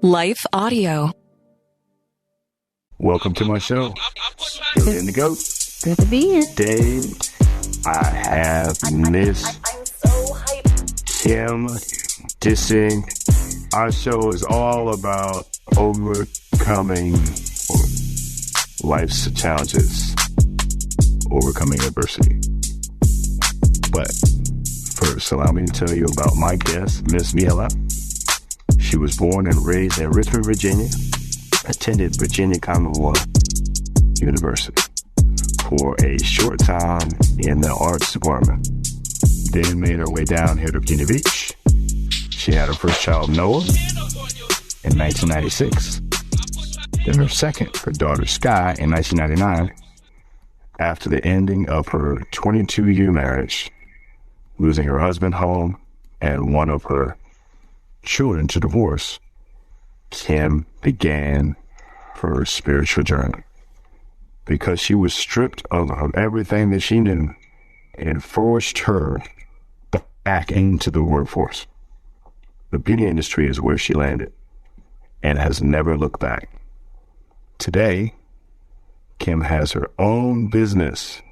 Life Audio. Welcome to my show. Still in the goat. Good to be here. Today, I have Miss Kim dissing. Our show is all about overcoming life's challenges, overcoming adversity. But first, allow me to tell you about my guest, Miss Mihalap. She was born and raised in Richmond, Virginia, attended Virginia Commonwealth University for a short time in the arts department, then made her way down here to Virginia Beach. She had her first child, Noah, in 1996, then her second, her daughter, Sky, in 1999, after the ending of her 22-year marriage, losing her husband, home, and one of her children to divorce. Kim began her spiritual journey because she was stripped of everything that she knew and forced her back into the workforce. The beauty industry is where she landed and has never looked back. Today, Kim has her own business.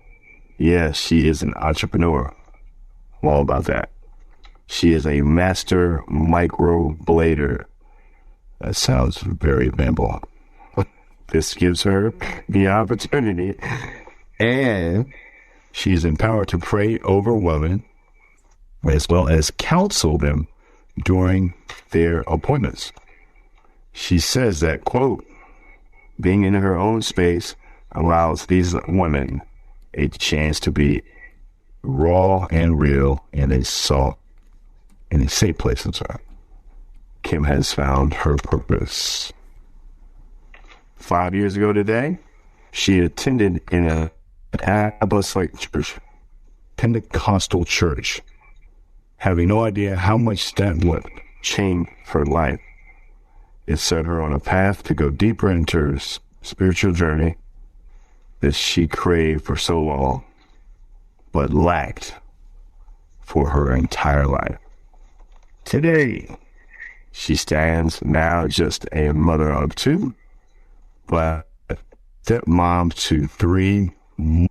Yes, she is an entrepreneur. I'm all about that. She is a master microblader. That sounds very bimbo. This gives her the opportunity, and she's empowered to pray over women as well as counsel them during their appointments. She says that, quote, being in her own space allows these women a chance to be raw and real in a safe place inside. Kim has found her purpose. 5 years ago today, she attended in an apostolic church, Pentecostal church, having no idea how much that would change her life. It set her on a path to go deeper into her spiritual journey that she craved for so long, but lacked for her entire life. Today, she stands now just a mother of two, but stepmom to three. You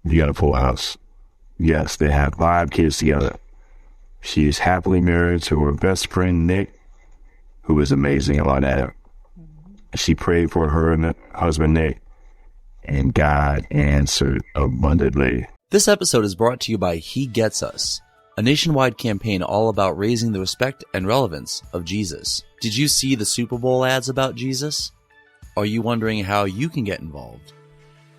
got a full house. Yes, they have 5 kids together. She is happily married to her best friend, Nick, who is amazing about that. She prayed for her and her husband, Nick, and God answered abundantly. This episode is brought to you by He Gets Us, a nationwide campaign all about raising the respect and relevance of Jesus. Did you see the Super Bowl ads about Jesus? Are you wondering how you can get involved?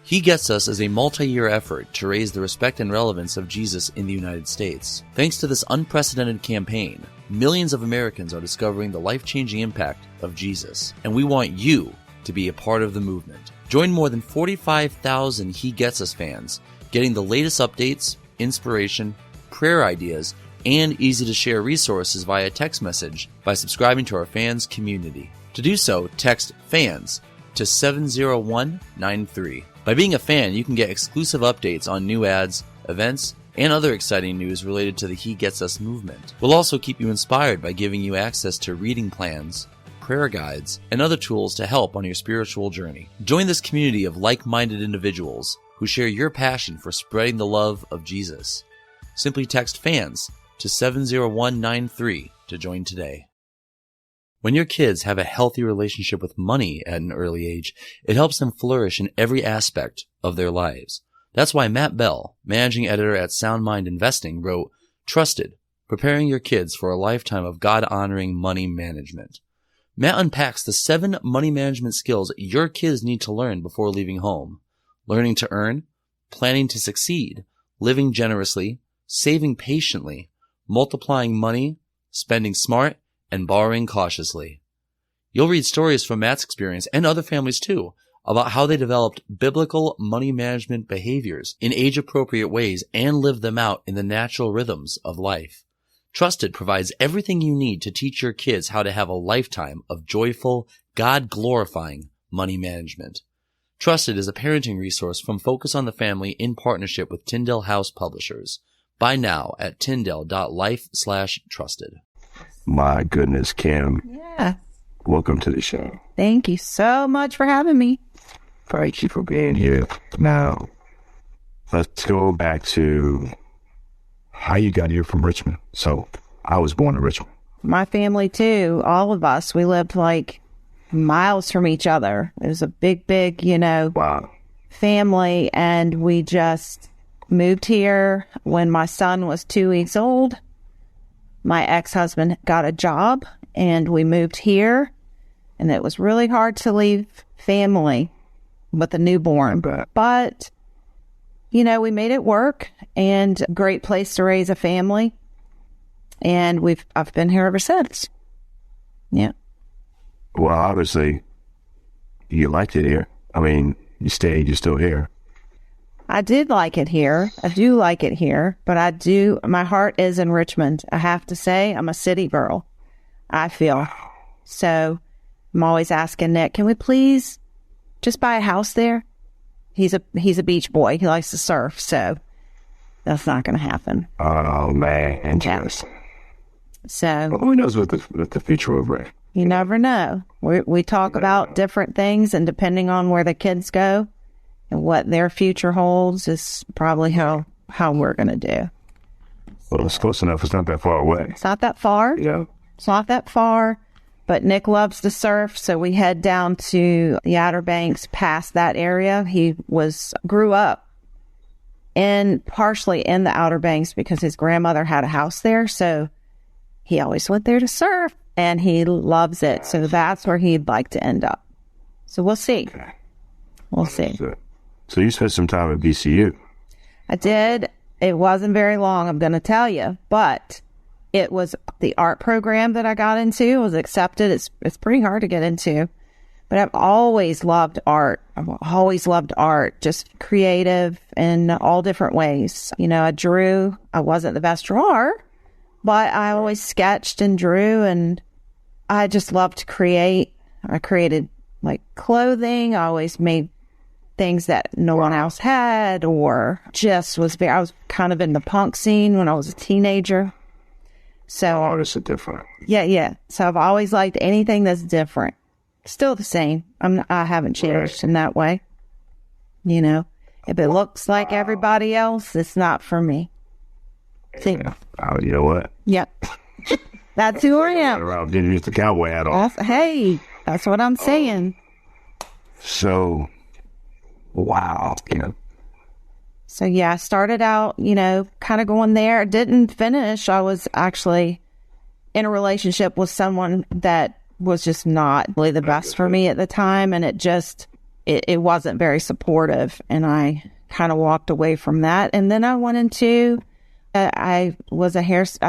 He Gets Us is a multi-year effort to raise the respect and relevance of Jesus in the United States. Thanks to this unprecedented campaign, millions of Americans are discovering the life-changing impact of Jesus, and we want you to be a part of the movement. Join more than 45,000 He Gets Us fans, getting the latest updates, inspiration, prayer ideas, and easy-to-share resources via text message by subscribing to our fans community. To do so, text FANS to 70193. By being a fan, you can get exclusive updates on new ads, events, and other exciting news related to the He Gets Us movement. We'll also keep you inspired by giving you access to reading plans, prayer guides, and other tools to help on your spiritual journey. Join this community of like-minded individuals who share your passion for spreading the love of Jesus. Simply text FANS to 70193 to join today. When your kids have a healthy relationship with money at an early age, it helps them flourish in every aspect of their lives. That's why Matt Bell, managing editor at Sound Mind Investing, wrote, Trusted, Preparing Your Kids for a Lifetime of God-Honoring Money Management. Matt unpacks the 7 money management skills your kids need to learn before leaving home. Learning to earn, planning to succeed, living generously, saving patiently, multiplying money, spending smart, and borrowing cautiously. You'll read stories from Matt's experience and other families too about how they developed biblical money management behaviors in age-appropriate ways and lived them out in the natural rhythms of life. Trusted provides everything you need to teach your kids how to have a lifetime of joyful, God-glorifying money management. Trusted is a parenting resource from Focus on the Family in partnership with Tyndale House Publishers. Buy now at tyndale.life/trusted. My goodness, Kim. Yeah. welcome to the show. Thank you so much for having me. Thank you for being here. Now, let's go back to how you got here from Richmond. So, I was born in Richmond. My family, too. All of us. We lived like miles from each other. It was a big, Wow. family. And we just moved here when my son was 2 weeks old. My ex-husband got a job and we moved here. And it was really hard to leave family with a newborn. But, we made it work, and great place to raise a family. And I've been here ever since. Yeah. Well, obviously, you liked it here. I mean, you stayed, you're still here. I did like it here. I do like it here, but my heart is in Richmond. I have to say, I'm a city girl, I feel. So I'm always asking Nick, can we please just buy a house there? He's a beach boy. He likes to surf, so that's not going to happen. Oh, man. Interesting. Yeah. So well, who knows what the future will bring? You never know. We talk about different things, and depending on where the kids go and what their future holds is probably how we're going to do. Well, it's close enough. It's not that far away. It's not that far. Yeah. It's not that far. But Nick loves to surf, so we head down to the Outer Banks past that area. He grew up partially in the Outer Banks because his grandmother had a house there, so he always went there to surf, and he loves it. So that's where he'd like to end up. So we'll see. Okay. We'll see. So you spent some time at BCU. I did. It wasn't very long, I'm going to tell you, but it was the art program that I got into. It was accepted. It's pretty hard to get into, but I've always loved art. I've always loved art, just creative in all different ways. I drew. I wasn't the best drawer, but I always sketched and drew, and I just loved to create. I created like clothing. I always made things that no one else had, or I was kind of in the punk scene when I was a teenager. So artists are different. Yeah. So I've always liked anything that's different. Still the same. I haven't changed in that way. If it looks like everybody else, it's not for me. See? Yeah. Oh, you know what? Yep. That's who I am. Around didn't use the cowboy hat on. That's what I'm saying. So, wow. So, I started out, kind of going there. Didn't finish. I was actually in a relationship with someone that was just not really the best for me at the time. And it wasn't very supportive. And I kind of walked away from that. And then I went into, I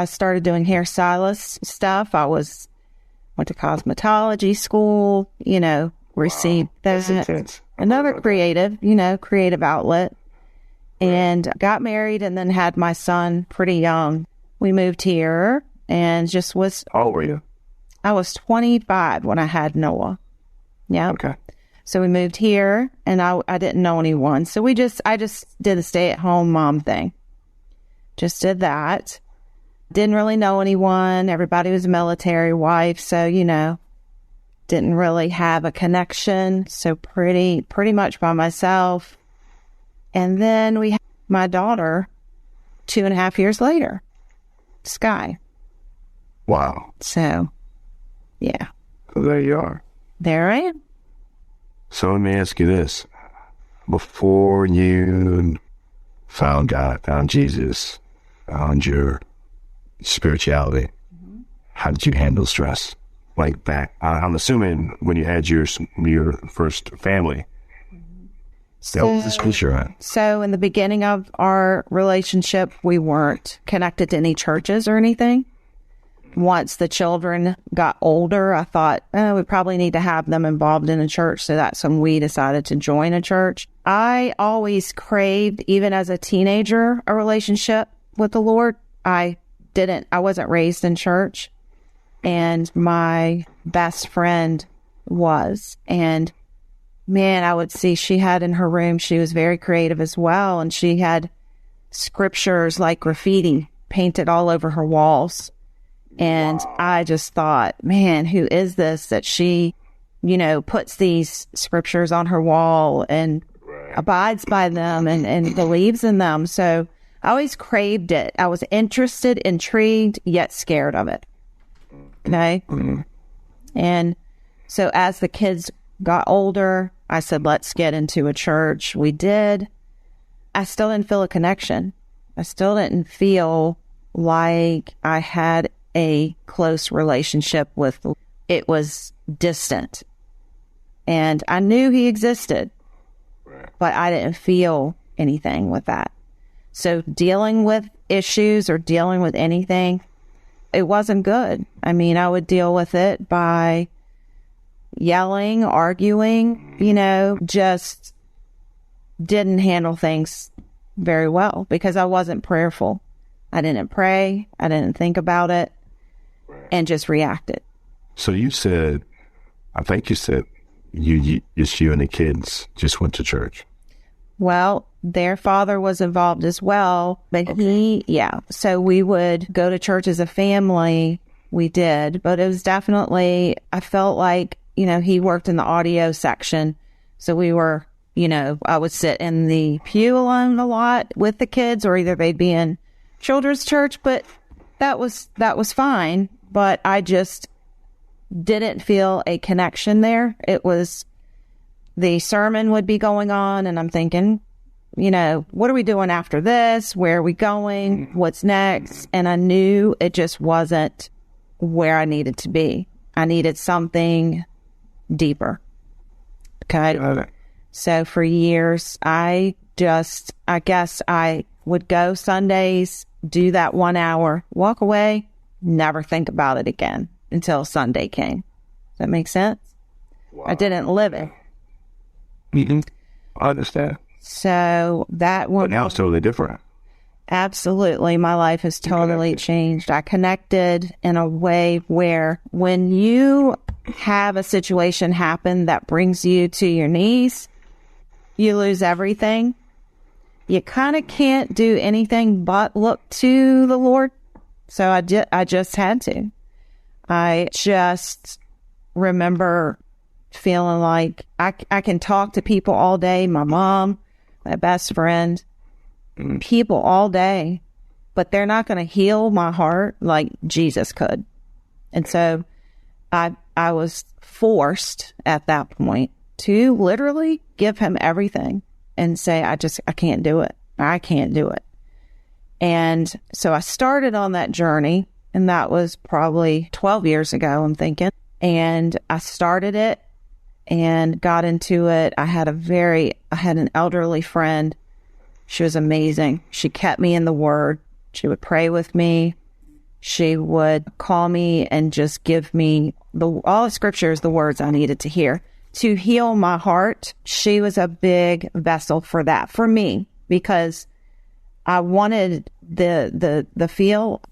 started doing hairstylist stuff. Went to cosmetology school, received that. Another creative outlet. And got married and then had my son pretty young. We moved here and just was... How old were you? I was 25 when I had Noah. Yeah. Okay. So we moved here and I didn't know anyone. So I just did a stay-at-home mom thing. Just did that. Didn't really know anyone. Everybody was a military wife. So, didn't really have a connection. So pretty much by myself. And then we had my daughter 2.5 years later, Sky. Wow. So, yeah. So there you are. There I am. So let me ask you this. Before you found God, found Jesus, found your spirituality, how did you handle stress? Like back, I'm assuming when you had your first family, that was the stress you're at. So in the beginning of our relationship, we weren't connected to any churches or anything. Once the children got older, I thought, we probably need to have them involved in a church. So that's when we decided to join a church. I always craved, even as a teenager, a relationship with the Lord. I wasn't raised in church. And my best friend was. And man, I would see she had in her room, she was very creative as well. And she had scriptures like graffiti painted all over her walls. And I just thought, man, who is this that she, puts these scriptures on her wall and abides by them and believes in them. So I always craved it. I was interested, intrigued, yet scared of it. Okay. Mm-hmm. And so as the kids got older, I said, let's get into a church. We did. I still didn't feel a connection. I still didn't feel like I had a close relationship with. It was distant. And I knew he existed, but I didn't feel anything with that. So dealing with issues or dealing with anything, it wasn't good. I mean, I would deal with it by yelling, arguing, just didn't handle things very well because I wasn't prayerful. I didn't pray. I didn't think about it and just reacted. So you said, I think you said you and the kids just went to church. Well, their father was involved as well, but so we would go to church as a family. We did, but it was definitely, I felt like, he worked in the audio section. So we were, I would sit in the pew alone a lot with the kids, or either they'd be in children's church, but that was fine. But I just didn't feel a connection there. It was, the sermon would be going on and I'm thinking, what are we doing after this? Where are we going? What's next? And I knew it just wasn't where I needed to be. I needed something deeper. Okay. So for years, I guess I would go Sundays, do that 1 hour, walk away, never think about it again until Sunday came. Does that make sense? Wow. I didn't live it. Mm-hmm. I understand. So that one. But now it's totally different. Absolutely. My life has totally changed. I connected in a way where when you have a situation happen that brings you to your knees, you lose everything. You kind of can't do anything but look to the Lord. So I just had to. I just remember feeling like I can talk to people all day. My mom, my best friend, people all day, but they're not going to heal my heart like Jesus could. And so I was forced at that point to literally give him everything and say, I can't do it. I can't do it. And so I started on that journey, and that was probably 12 years ago, I'm thinking. And I started it and got into it. I had an elderly friend. She was amazing. She kept me in the Word. She would pray with me. She would call me and just give me all the scriptures, the words I needed to hear to heal my heart. She was a big vessel for that, for me, because I wanted the feel.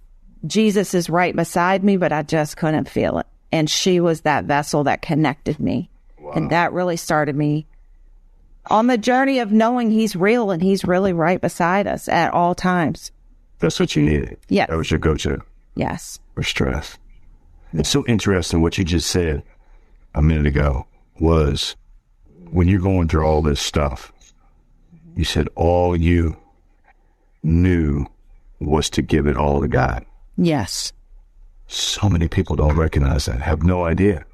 Jesus is right beside me, but I just couldn't feel it. And she was that vessel that connected me. Wow. And that really started me on the journey of knowing he's real and he's really right beside us at all times. That's what you needed. Yeah. That was your go-to. Yes. For stress. It's so interesting what you just said a minute ago was when you're going through all this stuff, you said all you knew was to give it all to God. Yes. So many people don't recognize that, have no idea.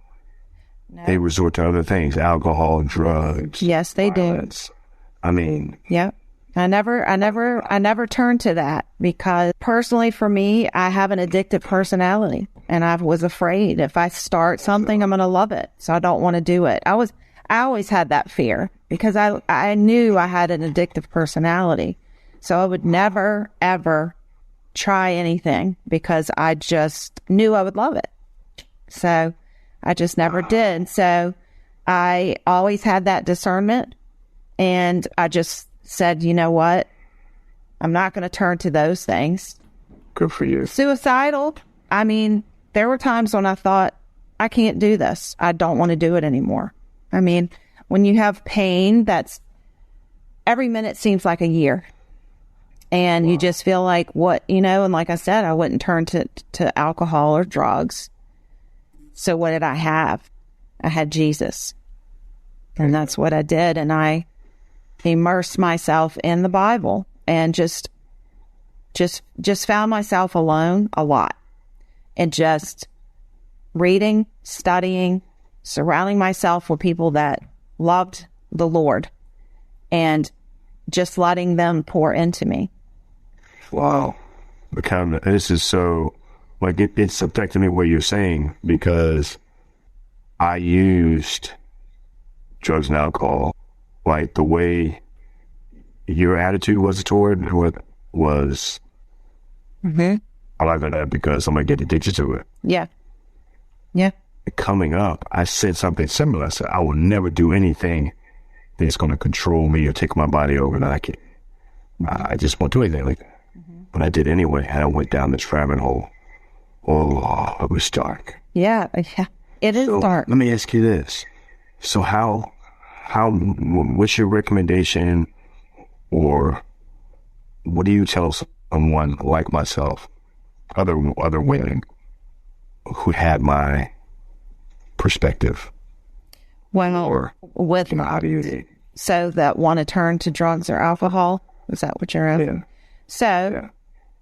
No. They resort to other things, alcohol, drugs. Yes, they violence. Do. I mean. Yep. I never turned to that because personally for me, I have an addictive personality and I was afraid if I start something, I'm going to love it. So I don't want to do it. I always had that fear because I knew I had an addictive personality. So I would never, ever try anything because I just knew I would love it. So I just never did. So I always had that discernment and I just said, you know what? I'm not going to turn to those things. Good for you. Suicidal. I mean, there were times when I thought, I can't do this. I don't want to do it anymore. I mean, when you have pain, that's every minute seems like a year. And you just feel like and like I said, I wouldn't turn to alcohol or drugs. So what did I have? I had Jesus. And that's what I did. And I immersed myself in the Bible and just found myself alone a lot. And just reading, studying, surrounding myself with people that loved the Lord and just letting them pour into me. Wow. This is so, like, it's affecting me what you're saying, because I used drugs and alcohol, like the way your attitude was toward what was, I like that because I'm going to get addicted to it. Yeah. Yeah. Coming up, I said something similar. I said, I will never do anything that's going to control me or take my body over. I just won't do anything like that. But I did anyway, and I went down this rabbit hole. Oh, it was dark. Yeah. It is dark. Let me ask you this. So what's your recommendation, or what do you tell someone like myself, other women who had my perspective? Well, with how do you... So that want to turn to drugs or alcohol? Is that what you're asking? Yeah. So,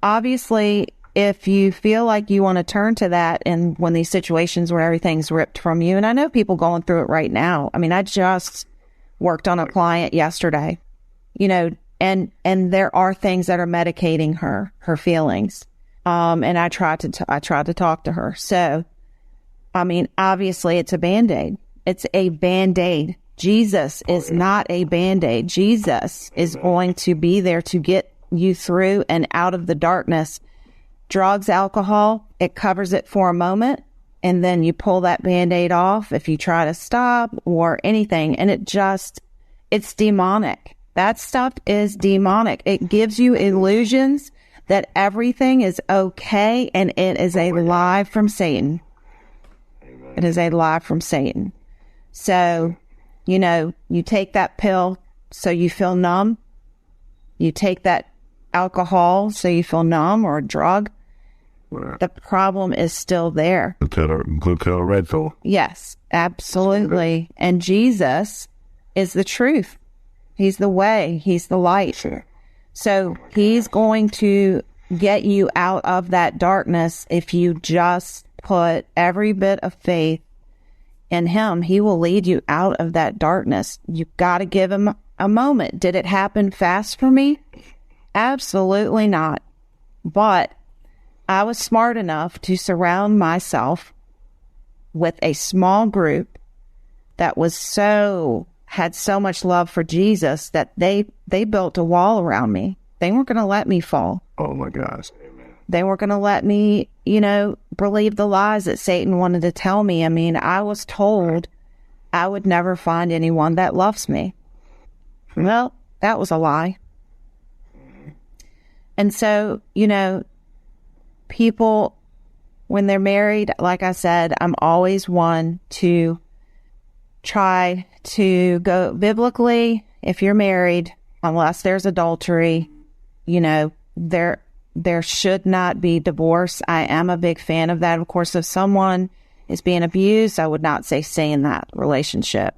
obviously, if you feel like you want to turn to that, and when these situations where everything's ripped from you, and I know people going through it right now. I mean, I just worked on a client yesterday, and there are things that are medicating her feelings. And I tried to talk to her. So, I mean, obviously it's a Band-Aid. It's a Band-Aid. Jesus is not a Band-Aid. Jesus is going to be there to get you through and out of the darkness. Drugs, alcohol, it covers it for a moment, and then you pull that Band-Aid off if you try to stop or anything, and it's demonic. That stuff is demonic. It gives you illusions that everything is okay, and it is a lie from Satan. It is a lie from Satan. So, you take that pill so you feel numb. You take that alcohol so you feel numb, or a drug. The problem is still there. Blue pill, red pill. Yes, absolutely. And Jesus is the truth. He's the way. He's the light. Sure. So he's going to get you out of that darkness if you just put every bit of faith in him. He will lead you out of that darkness. You've got to give him a moment. Did it happen fast for me? Absolutely not. But I was smart enough to surround myself with a small group that had so much love for Jesus that they built a wall around me. They weren't going to let me fall. Oh my gosh. Amen. They weren't going to let me, believe the lies that Satan wanted to tell me. I mean, I was told I would never find anyone that loves me. Well, that was a lie. And so, people, when they're married, like I said, I'm always one to try to go biblically. If you're married, unless there's adultery, there should not be divorce. I am a big fan of that. Of course, if someone is being abused, I would not say stay in that relationship.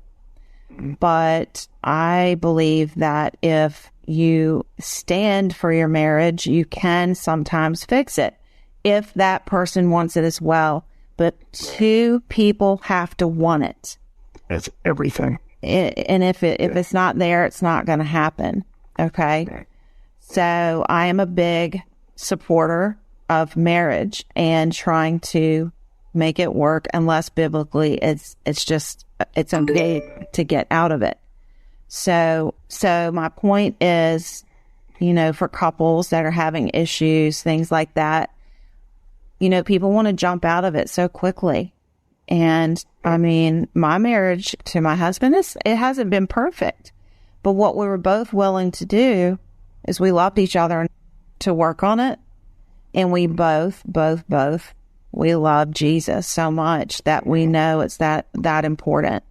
But I believe that if you stand for your marriage, you can sometimes fix it if that person wants it as well. But two people have to want it. That's everything. And if it's not there, it's not going to happen. Okay. So I am a big supporter of marriage and trying to make it work, unless biblically it's okay to get out of it. So my point is, for couples that are having issues, things like that, people want to jump out of it so quickly. And I mean, my marriage to my husband, it hasn't been perfect, but what we were both willing to do is we loved each other to work on it. And we both, we love Jesus so much that we know it's that important.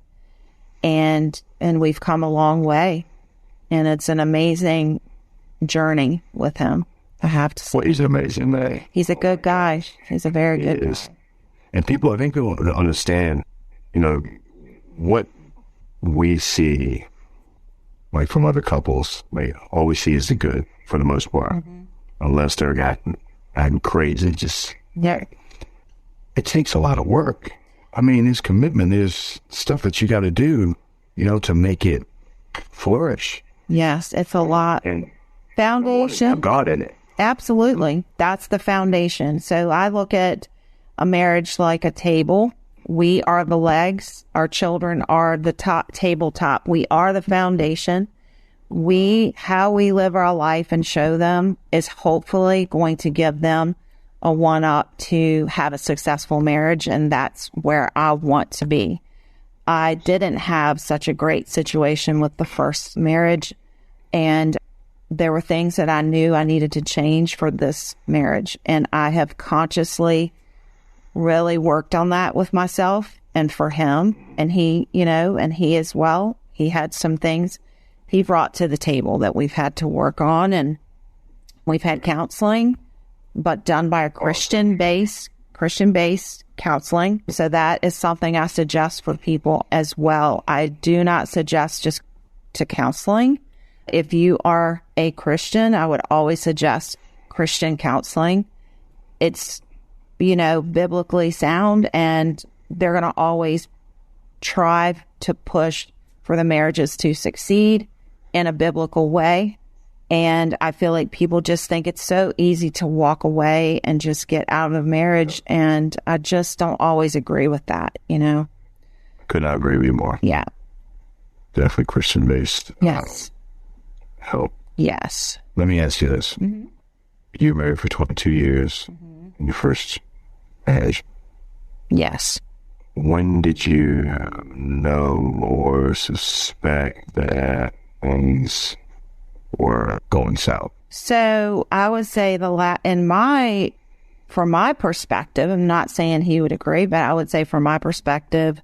And we've come a long way, and it's an amazing journey with him. I have to say. Well, he's an amazing man. He's a good guy. He's a very good guy. And people, I think people don't understand, what we see, like from other couples, all we see is the good for the most part, unless they're acting crazy. Yeah. It takes a lot of work. I mean, there's commitment. There's stuff that you got to do, to make it flourish. Yes, it's a lot. And Foundation. have God in it. Absolutely. That's the foundation. So I look at a marriage like a table. We are the legs. Our children are the tabletop. We are the foundation. How we live our life and show them is hopefully going to give them a one-up to have a successful marriage, and that's where I want to be. I didn't have such a great situation with the first marriage, and there were things that I knew I needed to change for this marriage, and I have consciously really worked on that with myself and for him, and he as well. He had some things he brought to the table that we've had to work on, and we've had counseling, but done by a Christian-based counseling. So that is something I suggest for people as well. I do not suggest just to counseling. If you are a Christian, I would always suggest Christian counseling. It's, biblically sound, and they're going to always try to push for the marriages to succeed in a biblical way. And I feel like people just think it's so easy to walk away and just get out of marriage. And I just don't always agree with that, Could not agree with you more. Yeah. Definitely Christian-based. Yes. Help. Yes. Let me ask you this. Mm-hmm. You were married for 22 years. In your first marriage. Yes. When did you know or suspect that things were going south? So I would say from my perspective, I'm not saying he would agree, but I would say from my perspective,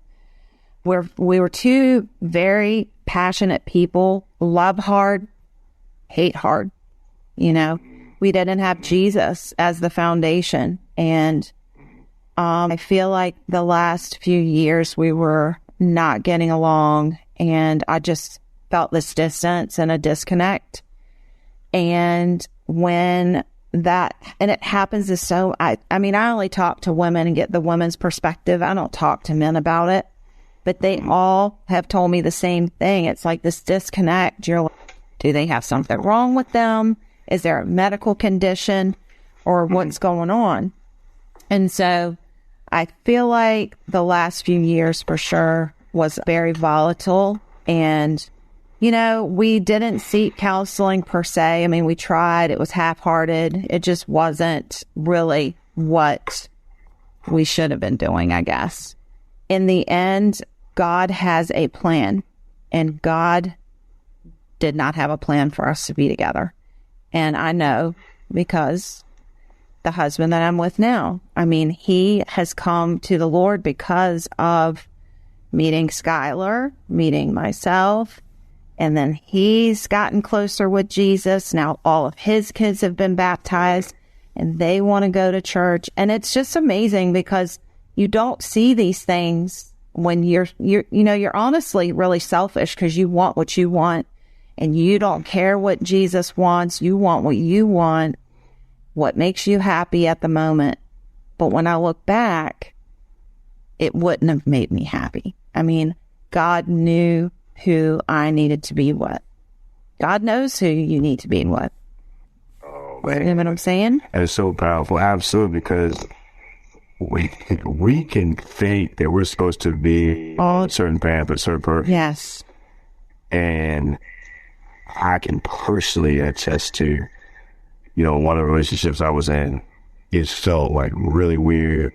we were two very passionate people, love hard, hate hard. We didn't have Jesus as the foundation. And I feel like the last few years we were not getting along, and I just felt this distance and a disconnect. And when it happens is so, I only talk to women and get the women's perspective. I don't talk to men about it, but they all have told me the same thing. It's like this disconnect. You're like, do they have something wrong with them? Is there a medical condition, or what's going on? And so I feel like the last few years for sure was very volatile, and we didn't seek counseling per se. We tried. It was half-hearted. It just wasn't really what we should have been doing, I guess. In the end, God has a plan, and God did not have a plan for us to be together. And I know because the husband that I'm with now, he has come to the Lord because of meeting Skylar, meeting myself, and then he's gotten closer with Jesus. Now all of his kids have been baptized, and they want to go to church. And it's just amazing because you don't see these things when you're honestly really selfish because you want what you want, and you don't care what Jesus wants. You want what you want, what makes you happy at the moment. But when I look back, it wouldn't have made me happy. God knew who I needed to be with. God knows who you need to be with. Oh, man. You know what I'm saying? And it's so powerful. Absolutely. Because we can think that we're supposed to be on a certain path, a certain person. Yes. And I can personally attest to, one of the relationships I was in, it felt like really weird.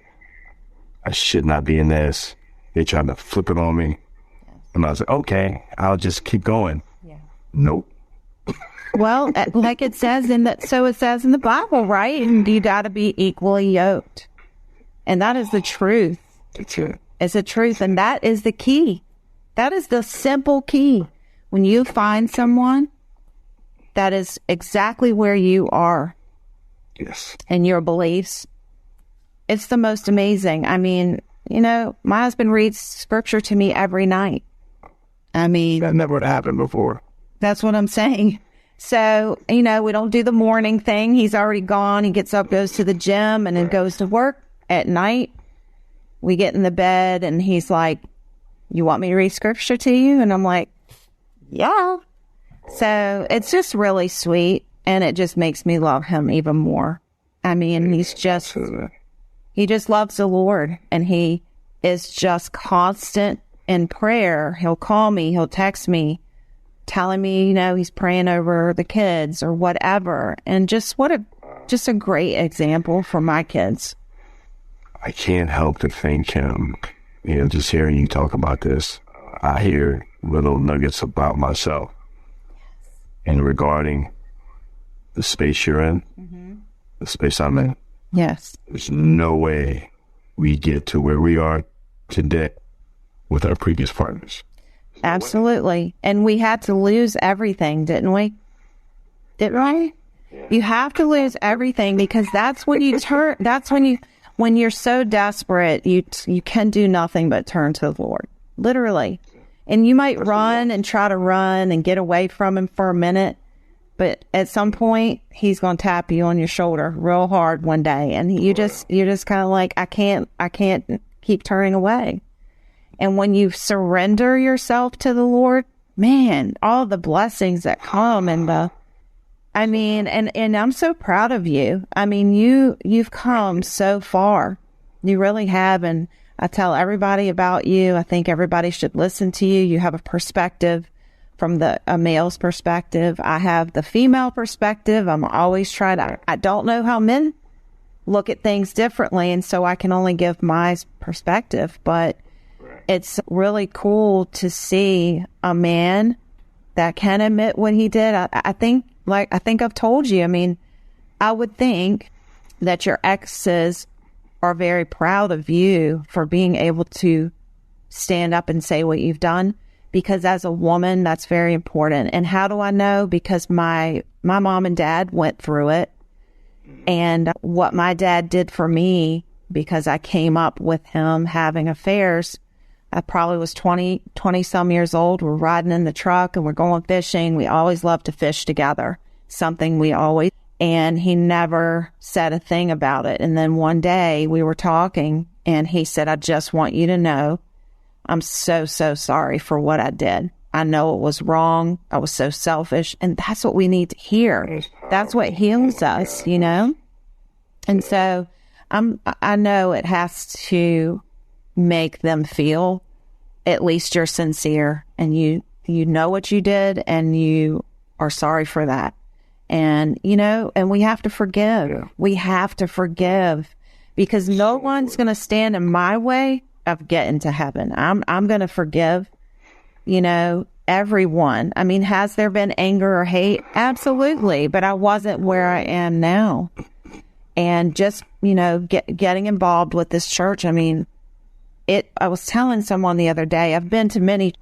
I should not be in this. They tried to flip it on me. And I was like, okay, I'll just keep going. Yeah. Nope. Well, like it says in the Bible, right? And you got to be equally yoked. And that is the truth. That's it. It's the truth. And that is the key. That is the simple key. When you find someone that is exactly where you are. Yes. And your beliefs. It's the most amazing. I mean, my husband reads scripture to me every night. I mean, That never happened before. that's what I'm saying. So, we don't do the morning thing. He's already gone. He gets up, goes to the gym, and then goes to work. At night, we get in the bed, and he's like, you want me to read scripture to you? And I'm like, yeah. So it's just really sweet, and it just makes me love him even more. I mean, he just loves the Lord, and he is just constant in prayer. He'll call me, he'll text me, telling me, he's praying over the kids or whatever. And just a great example for my kids. I can't help to thank him. Just hearing you talk about this, I hear little nuggets about myself. And regarding the space you're in, the space I'm in, Yes. there's no way we get to where we are today with our previous partners. Absolutely. And we had to lose everything, didn't we? Didn't we? Yeah. You have to lose everything, because that's when you turn, when you're so desperate, you can do nothing but turn to the Lord, literally. And you might run and try to run and get away from him for a minute, but at some point he's going to tap you on your shoulder real hard one day. And you're just kind of like, I can't keep turning away. And when you surrender yourself to the Lord, man, all the blessings that come and and I'm so proud of you. I mean, you've come so far. You really have. And I tell everybody about you. I think everybody should listen to you. You have a perspective from a male's perspective. I have the female perspective. I'm always I don't know how men look at things differently. And so I can only give my perspective, but it's really cool to see a man that can admit what he did. I think I've told you, I mean, I would think that your exes are very proud of you for being able to stand up and say what you've done, because as a woman, that's very important. And how do I know? Because my mom and dad went through it, and what my dad did for me, because I came up with him having affairs. I probably was 20 some years old. We're riding in the truck and we're going fishing. We always loved to fish together, and he never said a thing about it. And then one day we were talking and he said, I just want you to know, I'm so, so sorry for what I did. I know it was wrong. I was so selfish. And that's what we need to hear. That's what heals us, And so I know it has to make them feel at least you're sincere and you know what you did and you are sorry for that. And, and we have to forgive. Yeah. We have to forgive, because no one's going to stand in my way of getting to heaven. I'm going to forgive, everyone. I mean, has there been anger or hate? Absolutely. But I wasn't where I am now. And just, getting involved with this church. I mean, I was telling someone the other day, I've been to many,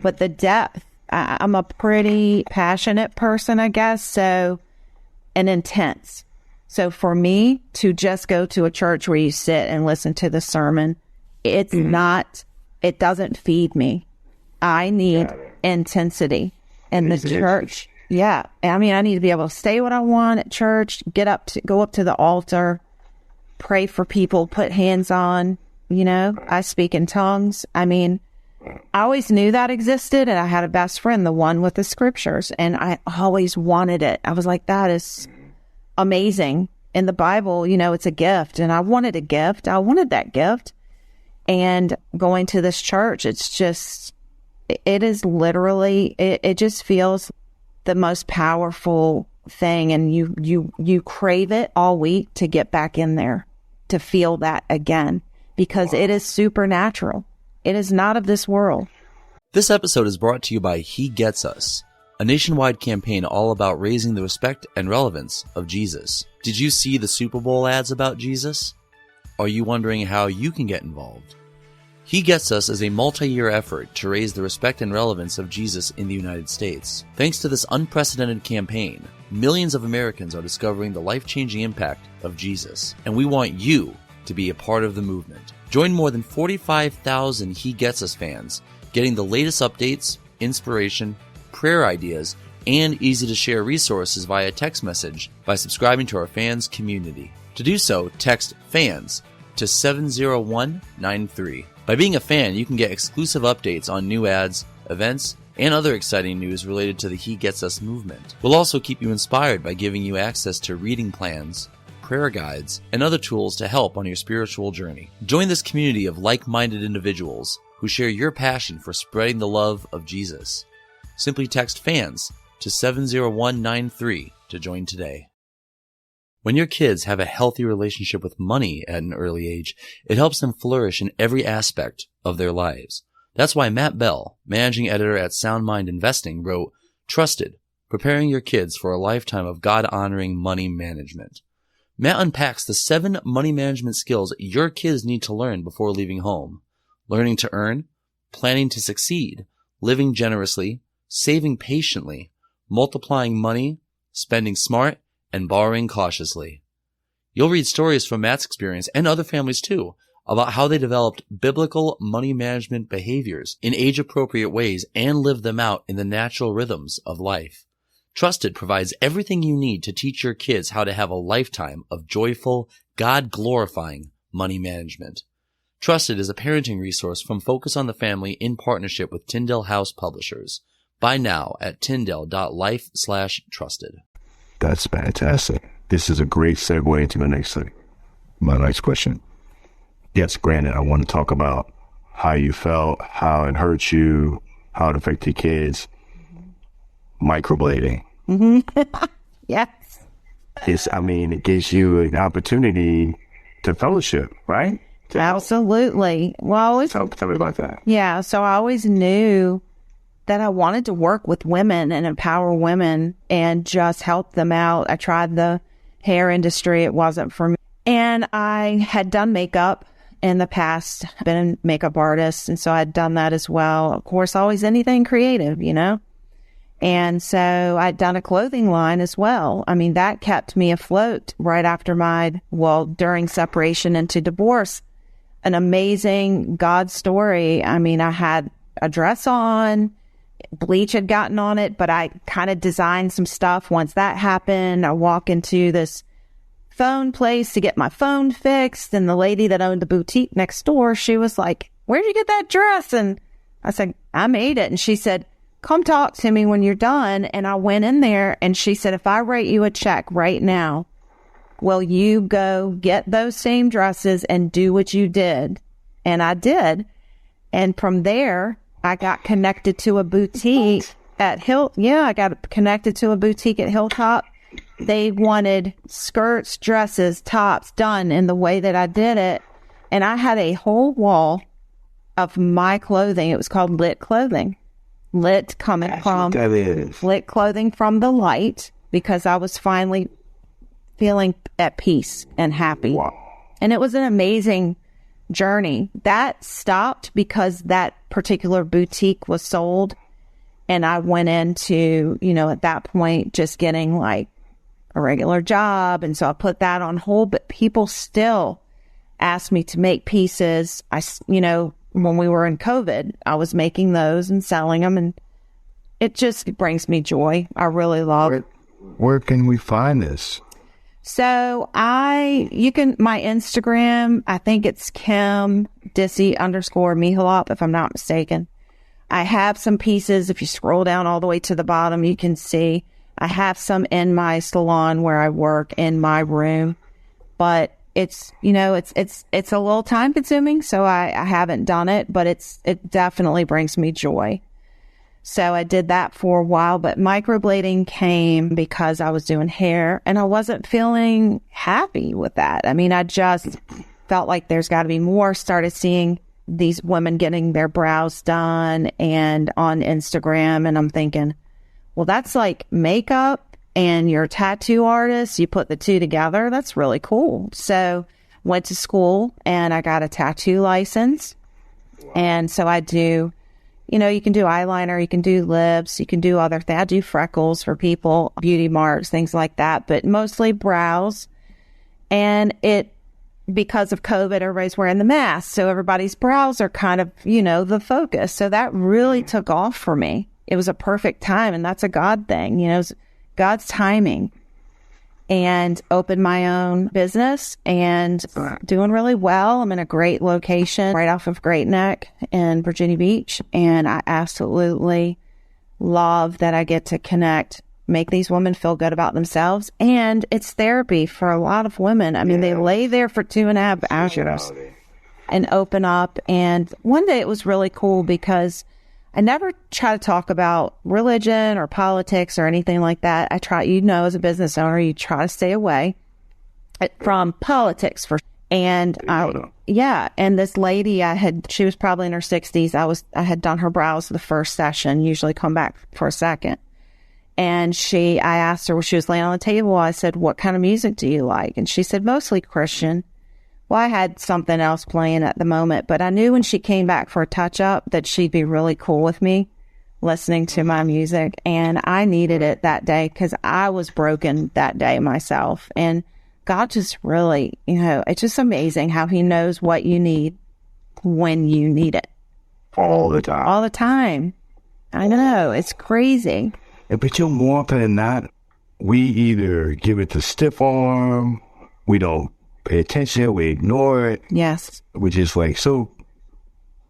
but the depth, I'm a pretty passionate person, I guess. And intense. So for me to just go to a church where you sit and listen to the sermon, it doesn't feed me. I need intensity in the church. Yeah. I mean, I need to be able to say what I want at church, go up to the altar, pray for people, put hands on, I speak in tongues. I mean, I always knew that existed, and I had a best friend, the one with the scriptures, and I always wanted it. I was like, that is amazing. In the Bible, it's a gift, and I wanted a gift. I wanted that gift. And going to this church, it is literally, it just feels the most powerful thing. And you crave it all week to get back in there, to feel that again, because it is supernatural. It is not of this world. This episode is brought to you by He Gets Us, a nationwide campaign all about raising the respect and relevance of Jesus. Did you see the Super Bowl ads about Jesus? Are you wondering how you can get involved? He Gets Us is a multi-year effort to raise the respect and relevance of Jesus in the United States. Thanks to this unprecedented campaign, millions of Americans are discovering the life-changing impact of Jesus, and we want you to be a part of the movement. Join more than 45,000 He Gets Us fans, getting the latest updates, inspiration, prayer ideas, and easy-to-share resources via text message by subscribing to our fans community. To do so, text FANS to 70193. By being a fan, you can get exclusive updates on new ads, events, and other exciting news related to the He Gets Us movement. We'll also keep you inspired by giving you access to reading plans, prayer guides, and other tools to help on your spiritual journey. Join this community of like-minded individuals who share your passion for spreading the love of Jesus. Simply text FANS to 70193 to join today. When your kids have a healthy relationship with money at an early age, it helps them flourish in every aspect of their lives. That's why Matt Bell, managing editor at Sound Mind Investing, wrote, Trusted, Preparing Your Kids for a Lifetime of God-Honoring Money Management. Matt unpacks the 7 money management skills your kids need to learn before leaving home. Learning to earn, planning to succeed, living generously, saving patiently, multiplying money, spending smart, and borrowing cautiously. You'll read stories from Matt's experience and other families too about how they developed biblical money management behaviors in age-appropriate ways and lived them out in the natural rhythms of life. Trusted provides everything you need to teach your kids how to have a lifetime of joyful, God-glorifying money management. Trusted is a parenting resource from Focus on the Family in partnership with Tyndale House Publishers. Buy now at tyndale.life/trusted. That's fantastic. This is a great segue into the next thing. My next question. Yes, granted, I want to talk about how you felt, how it hurt you, how it affected kids. Microblading. Yes. It gives you an opportunity to fellowship, right? Absolutely. Well, Tell me about that. yeah, so I always knew that I wanted to work with women and empower women and just help them out. I tried the hair industry. It wasn't for me. And I had done makeup in the past, been a makeup artist. And so I'd done that as well. Of course, always anything creative, you know? And so I'd done a clothing line as well. I mean, that kept me afloat right after during separation into divorce. An amazing God story. I mean, I had a dress on, bleach had gotten on it, but I kind of designed some stuff. Once that happened, I walk into this phone place to get my phone fixed. And the lady that owned the boutique next door, she was like, "Where'd you get that dress?" And I said, "I made it." And she said, "Come talk to me when you're done." And I went in there and she said, "If I write you a check right now, will you go get those same dresses and do what you did?" And I did. And from there, I got connected to a boutique at I got connected to a boutique at Hilltop. They wanted skirts, dresses, tops done in the way that I did it. And I had a whole wall of my clothing. It was called Lit Clothing. Lit coming from Lit Clothing from the light, because I was finally feeling at peace and happy. Wow. And it was an amazing journey. That stopped because that particular boutique was sold. And I went into, at that point, just getting like a regular job. And so I put that on hold, but people still asked me to make pieces. When we were in COVID, I was making those and selling them, and it just brings me joy. I really love it. Where can we find this? So my Instagram, I think it's Kim Dissy _Mihalap, if I'm not mistaken. I have some pieces. If you scroll down all the way to the bottom, you can see I have some in my salon where I work in my room, but it's a little time consuming. So I haven't done it, but it definitely brings me joy. So I did that for a while, but microblading came because I was doing hair and I wasn't feeling happy with that. I mean, I just felt like there's got to be more. Started seeing these women getting their brows done and on Instagram. And I'm thinking, well, that's like makeup and you're a tattoo artist. You put the two together. That's really cool. So went to school and I got a tattoo license. And so I do, you can do eyeliner, you can do lips, you can do other things. I do freckles for people, beauty marks, things like that, but mostly brows. And because of COVID, everybody's wearing the mask. So everybody's brows are kind of, the focus. So that really took off for me. It was a perfect time. And that's a God thing, it's God's timing. And opened my own business and doing really well. I'm in a great location right off of Great Neck in Virginia Beach. And I absolutely love that I get to connect, make these women feel good about themselves. And it's therapy for a lot of women. I mean, they lay there for 2.5 hours and open up. And one day it was really cool because I never try to talk about religion or politics or anything like that. I try, as a business owner, you try to stay away from politics and this lady she was probably in her 60s. I had done her brows the first session, usually come back for a second. And I asked her when she was laying on the table, I said, what kind of music do you like? And she said, mostly Christian. Well, I had something else playing at the moment, but I knew when she came back for a touch-up that she'd be really cool with me listening to my music. And I needed it that day because I was broken that day myself. And God just really, it's just amazing how he knows what you need when you need it. All the time. All the time. I know. It's crazy. But more often than not, we either give it the stiff arm, we don't pay attention, we ignore it. Yes. We're just so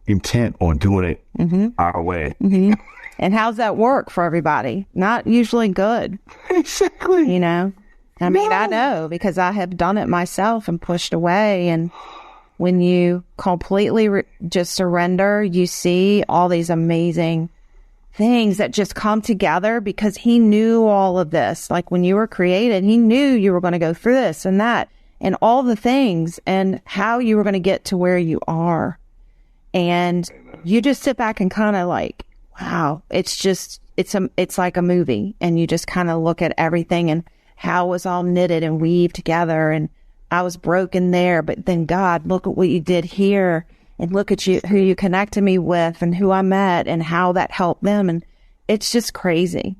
intent on doing it our way. Mm-hmm. And how's that work for everybody? Not usually good. Exactly. I mean, I know because I have done it myself and pushed away. And when you completely just surrender, you see all these amazing things that just come together because he knew all of this. Like when you were created, he knew you were going to go through this and that. And all the things and how you were going to get to where you are. And you just sit back and kind of wow, it's like a movie. And you just kind of look at everything and how it was all knitted and weaved together. And I was broken there, but then God, look at what you did here. And look at who you connected me with and who I met and how that helped them. And it's just crazy.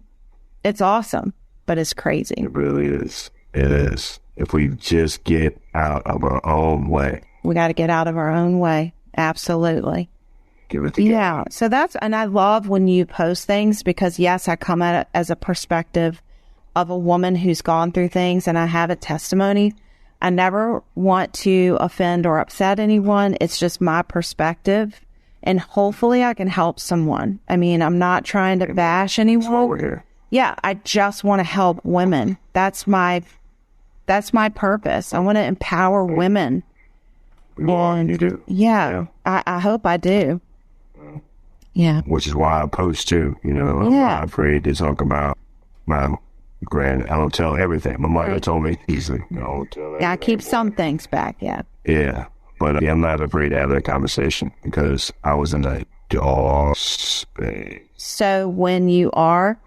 It's awesome, but it's crazy. It really is. It is. If we just get out of our own way. We got to get out of our own way. Absolutely. Give it together. Yeah. So and I love when you post things because yes, I come at it as a perspective of a woman who's gone through things and I have a testimony. I never want to offend or upset anyone. It's just my perspective and hopefully I can help someone. I mean, I'm not trying to bash anyone. That's why we're here. Yeah. I just want to help women. That's my purpose. I want to empower women. You do. Yeah. I hope I do. Yeah. Which is why I post too. I'm not afraid to talk about my I don't tell everything. My mother told me easily. Don't tell everything. Yeah, I keep some things back. Yeah. Yeah. But I'm not afraid to have that conversation because I was in a dark space. So when you are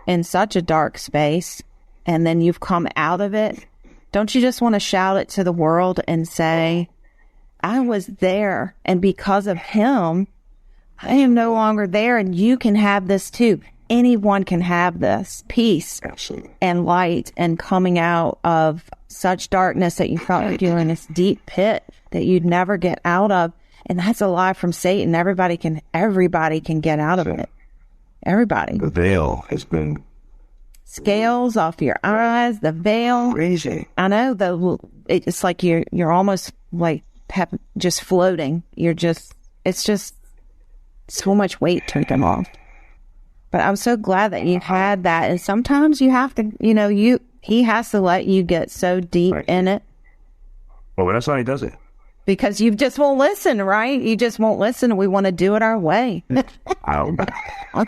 in such a dark space and then you've come out of it, don't you just want to shout it to the world and say, I was there and because of him, I am no longer there and you can have this too. Anyone can have this peace. Absolutely. And light and coming out of such darkness that you felt like you were in this deep pit that you'd never get out of. And that's a lie from Satan. Everybody can get out of it. Everybody. The veil has been scales off your eyes, the veil. Crazy. I know it's like you're almost like just floating. It's just so much weight taken off. But I'm so glad that you had that. And sometimes you have to, he has to let you get so deep in it. Well, that's how he does it. Because you just won't listen, right? You just won't listen. We want to do it our way. I'm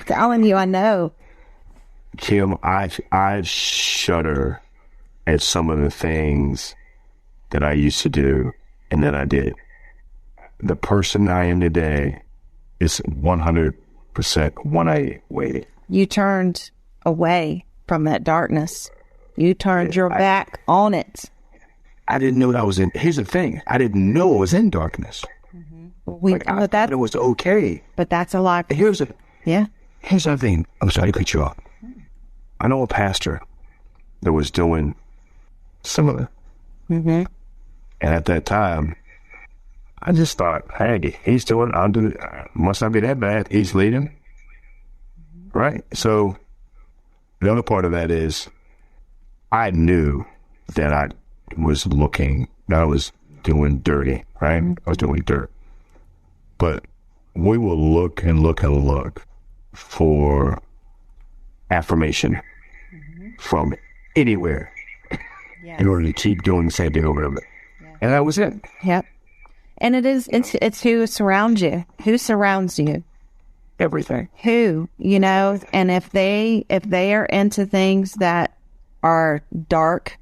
telling you, I know. Kim, I shudder at some of the things that I used to do and that I did. The person I am today is 100% when I waited. You turned away from that darkness. You turned your back on it. I didn't know that I was in. Here's the thing. I didn't know I was in darkness. Mm-hmm. I thought it was okay. But that's a lie. Here's the thing. I'm sorry to cut you off. I know a pastor that was doing similar. Mm-hmm. And at that time, I just thought, hey, he's doing, I'll do it. Must not be that bad. He's leading. Right? So the other part of that is I knew that I was doing dirty, right? I was doing dirt. But we will look and look and look for affirmation from anywhere in order to keep doing the same thing over and over. And that was it. Yep. And it's who surrounds you. Who surrounds you? Everything. Who, and if they are into things that are dark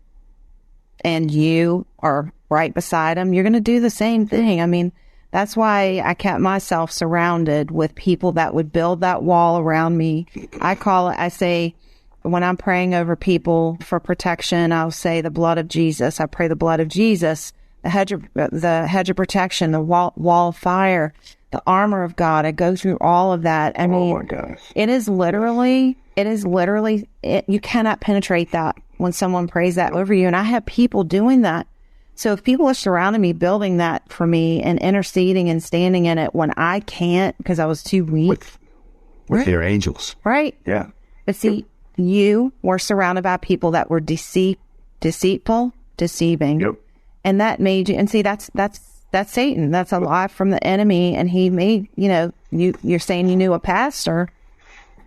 and you are right beside them, you're going to do the same thing. I mean, that's why I kept myself surrounded with people that would build that wall around me. I say, when I'm praying over people for protection, I'll say the blood of Jesus. I pray the blood of Jesus, the hedge of protection, the wall of fire, the armor of God. I go through all of that. I mean, oh my gosh. It is literally, you cannot penetrate that when someone prays that over you. And I have people doing that. So if people are surrounding me, building that for me and interceding and standing in it when I can't because I was too weak. With their angels. Right. Yeah. But see, you were surrounded by people that were deceitful, deceiving. Yep. And that made you, and see, that's Satan. That's a lie from the enemy. And he made, you're saying you knew a pastor.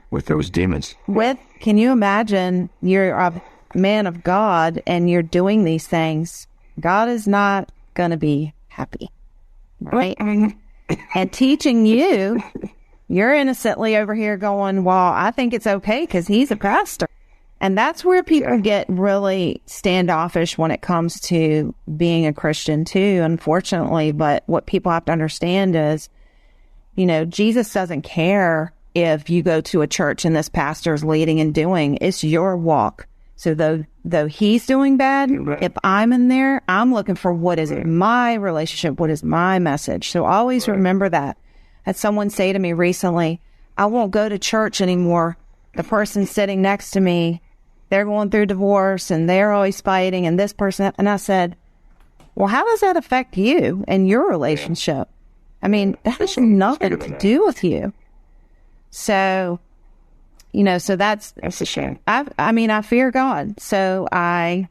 With those demons. Can you imagine you're a man of God and you're doing these things? God is not going to be happy. Right? And teaching you, you're innocently over here going, well, I think it's okay because he's a pastor. And that's where people get really standoffish when it comes to being a Christian too, unfortunately. But what people have to understand is, Jesus doesn't care if you go to a church and this pastor is leading and doing. It's your walk. So though he's doing bad, if I'm in there, I'm looking for what is my relationship, what is my message. So always remember that. I had someone say to me recently, I won't go to church anymore. The person sitting next to me, they're going through divorce and they're always fighting and this person. And I said, well, how does that affect you and your relationship? I mean, that has nothing to do with you. So, so that's a shame. I fear God. So I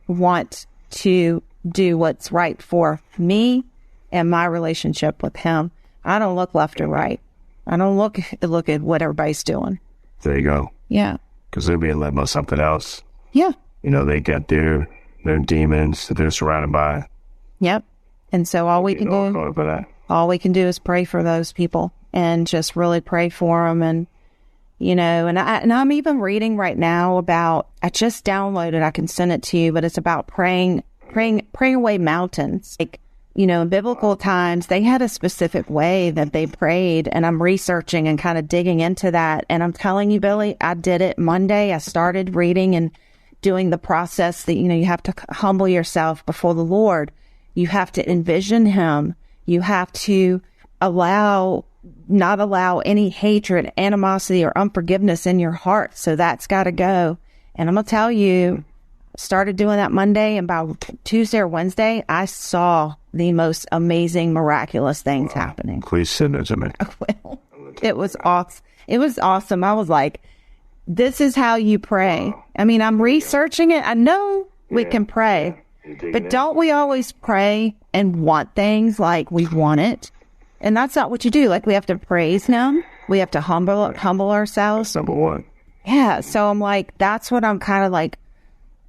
want to do what's right for me and my relationship with him. I don't look left or right. I don't look at what everybody's doing. There you go. Yeah. Because they're being led by something else. Yeah. They got their demons that they're surrounded by. Yep. And so all we can do is pray for those people and just really pray for them. And, and I'm even reading right now about, I just downloaded, I can send it to you, but it's about praying away mountains. Like, in biblical times, they had a specific way that they prayed, and I'm researching and kind of digging into that. And I'm telling you, Billy, I did it Monday. I started reading and doing the process that, you have to humble yourself before the Lord. You have to envision him. You have to not allow any hatred, animosity, or unforgiveness in your heart. So that's got to go. And I'm going to tell you, started doing that Monday, and by Tuesday or Wednesday, I saw the most amazing, miraculous things happening. Please send it to me. Well, it was awesome. It was awesome. I was like, this is how you pray. I mean, I'm researching it. I know we can pray, but don't we always pray and want things like we want it? And that's not what you do. Like, we have to praise him. We have to humble ourselves. That's number one. Yeah. So I'm like, that's what I'm kind of like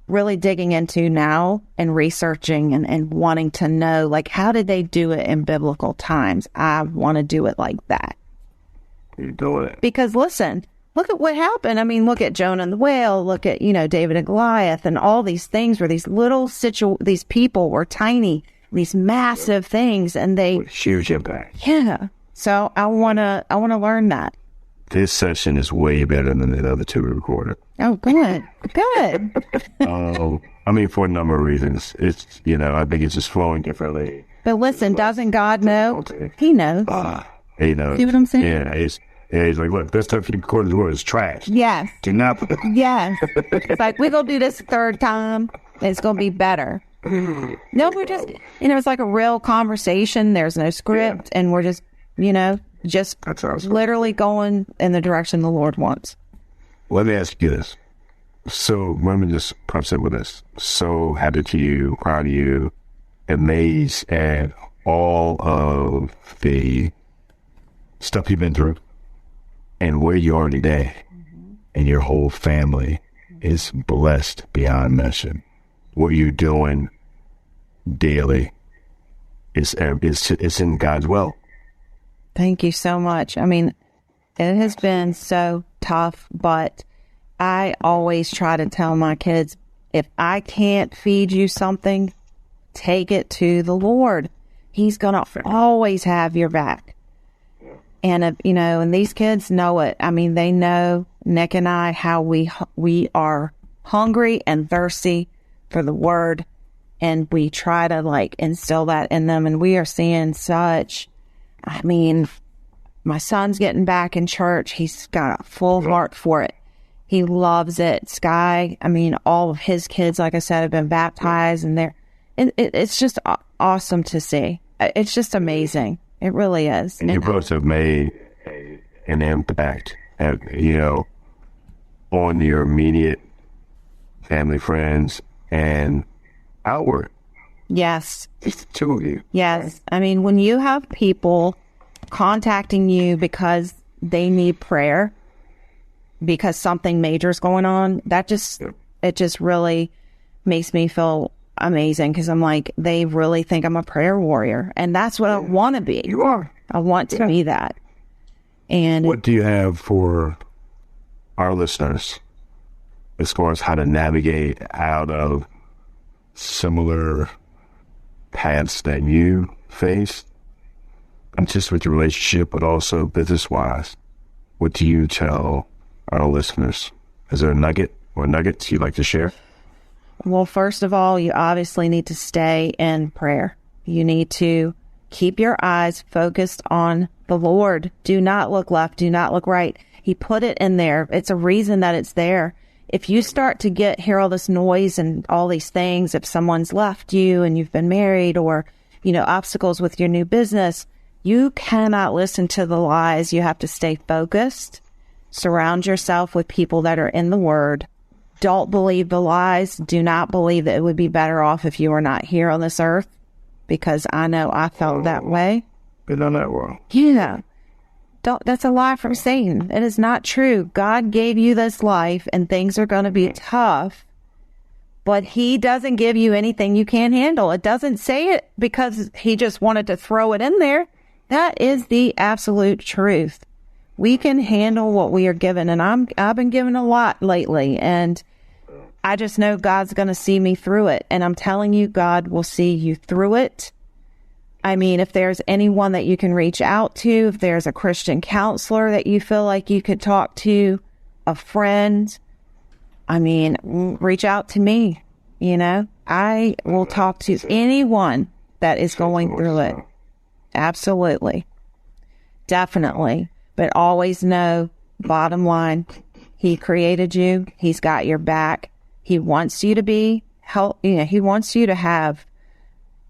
really digging into now and researching and wanting to know, like, how did they do it in biblical times? I want to do it like that. You're doing it. Because listen, look at what happened. I mean, look at Jonah and the whale, look at, David and Goliath and all these things where these these people were tiny, these massive things, and they huge impact. Yeah. So I want to learn that. This session is way better than the other two we recorded. Oh, good. For a number of reasons. It's, I think it's just flowing differently. But listen, doesn't God know? He knows. He knows. See what I'm saying? Yeah, he's like, look, this stuff you recorded is trash. Yes. Do not. Yes. It's like, we're going to do this a third time. It's going to be better. No, we're just, it's like a real conversation. There's no script. And we're just, That's awesome. literally going in the direction the Lord wants. Let me ask you this. So, let me just preface it with this. So happy to you, proud of you, amazed at all of the stuff you've been through and where you are today. And your whole family is blessed beyond measure. What you're doing daily is in God's will. Thank you so much. I mean, it has been so tough, but I always try to tell my kids, if I can't feed you something, take it to the Lord. He's going to always have your back. And, and these kids know it. I mean, they know, Nick and I, how we are hungry and thirsty for the Word. And we try to, instill that in them. And we are seeing my son's getting back in church. He's got a full heart for it. He loves it. Sky, all of his kids, like I said, have been baptized. And it's just awesome to see. It's just amazing. It really is. And you both have made an impact, on your immediate family, friends, and outward. Yes. It's the two of you. Yes. When you have people contacting you because they need prayer, because something major is going on, it just really makes me feel amazing, because I'm like, they really think I'm a prayer warrior, and that's what I want to be. You are. I want to be that. And what do you have for our listeners as far as how to navigate out of similar paths that you face, not just with your relationship, but also business-wise? What do you tell our listeners? Is there a nugget or nuggets you'd like to share? Well, first of all, you obviously need to stay in prayer. You need to keep your eyes focused on the Lord. Do not look left. Do not look right. He put it in there. It's a reason that it's there. If you start to hear all this noise and all these things, if someone's left you and you've been married, or, obstacles with your new business, you cannot listen to the lies. You have to stay focused. Surround yourself with people that are in the Word. Don't believe the lies. Do not believe that it would be better off if you were not here on this earth, because I know I felt that way. Been on that world. Yeah. That's a lie from Satan. It is not true. God gave you this life, and things are going to be tough, but He doesn't give you anything you can't handle. It doesn't say it because He just wanted to throw it in there. That is the absolute truth. We can handle what we are given, and I've been given a lot lately, and I just know God's going to see me through it, and I'm telling you, God will see you through it. If there's anyone that you can reach out to, if there's a Christian counselor that you feel like you could talk to, a friend, reach out to me. I will talk to anyone that is going through it. Absolutely. Definitely. But always know, bottom line, He created you. He's got your back. He wants you to be He wants you to have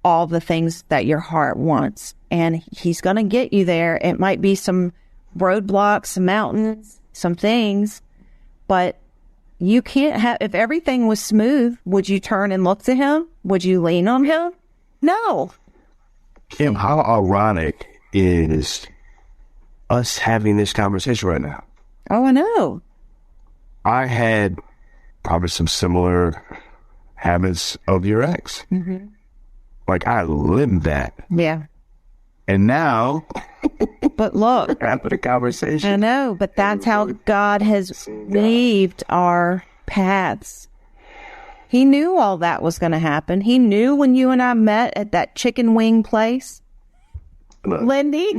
all the things that your heart wants, and He's going to get you there. It might be some roadblocks, some mountains, some things, but you can't have, if everything was smooth, would you turn and look to Him? Would you lean on Him? No. Kim, how ironic is us having this conversation right now? Oh, I know. I had probably some similar habits of your ex. Mm-hmm. I lived that. Yeah. And now, but look, after the conversation, I know, but that's how God has weaved our paths. He knew all that was going to happen. He knew when you and I met at that chicken wing place. Lindy's.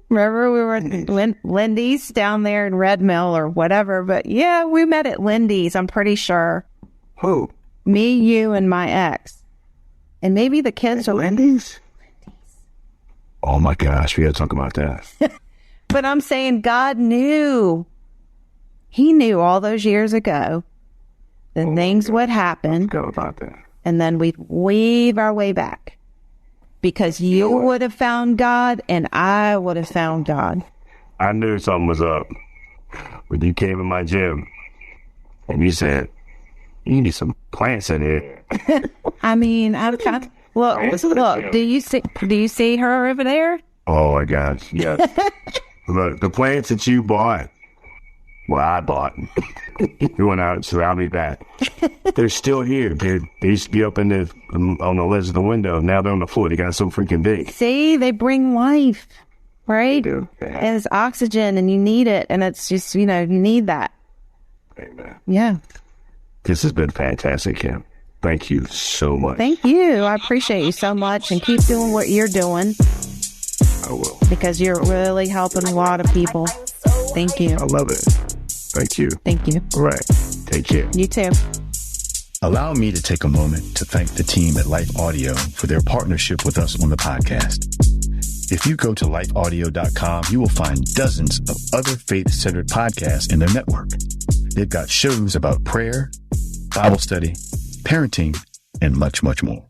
Remember we were at Lindy's down there in Red Mill or whatever. But yeah, we met at Lindy's, I'm pretty sure. Who? Me, you, and my ex. And maybe the kids are... Wendy's? Oh my gosh, we got to talk about that. But I'm saying God knew. He knew all those years ago that things would happen. Let's go about that. And then we'd weave our way back. Because you would have found God and I would have found God. I knew something was up when you came in my gym and you said, you need some plants in here. I mean, look, do you see her over there? Oh my gosh, yes. Look, the plants that you bought, well, I bought. You went out and surrounded me back. They're still here. They used to be up on the ledge of the window. Now they're on the floor. They got so freaking big. See, they bring life, right? They do. And it's oxygen, and you need it, and it's just, you need that. Amen. Yeah. This has been fantastic, Kim. Thank you so much. Thank you. I appreciate you so much, and keep doing what you're doing. I will. Because you're really helping a lot of people. Thank you. I love it. Thank you. Thank you. All right. Take care. You too. Allow me to take a moment to thank the team at Life Audio for their partnership with us on the podcast. If you go to lifeaudio.com, you will find dozens of other faith-centered podcasts in their network. They've got shows about prayer, Bible study, parenting, and much, much more.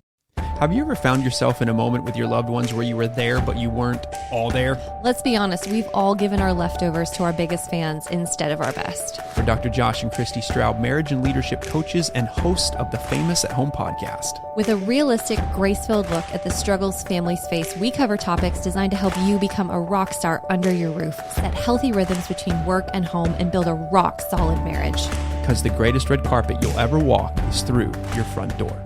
Have you ever found yourself in a moment with your loved ones where you were there, but you weren't all there? Let's be honest, we've all given our leftovers to our biggest fans instead of our best. For Dr. Josh and Christy Straub, marriage and leadership coaches and host of the Famous at Home podcast. With a realistic, grace-filled look at the struggles families face, we cover topics designed to help you become a rock star under your roof, set healthy rhythms between work and home, and build a rock-solid marriage. Because the greatest red carpet you'll ever walk is through your front door.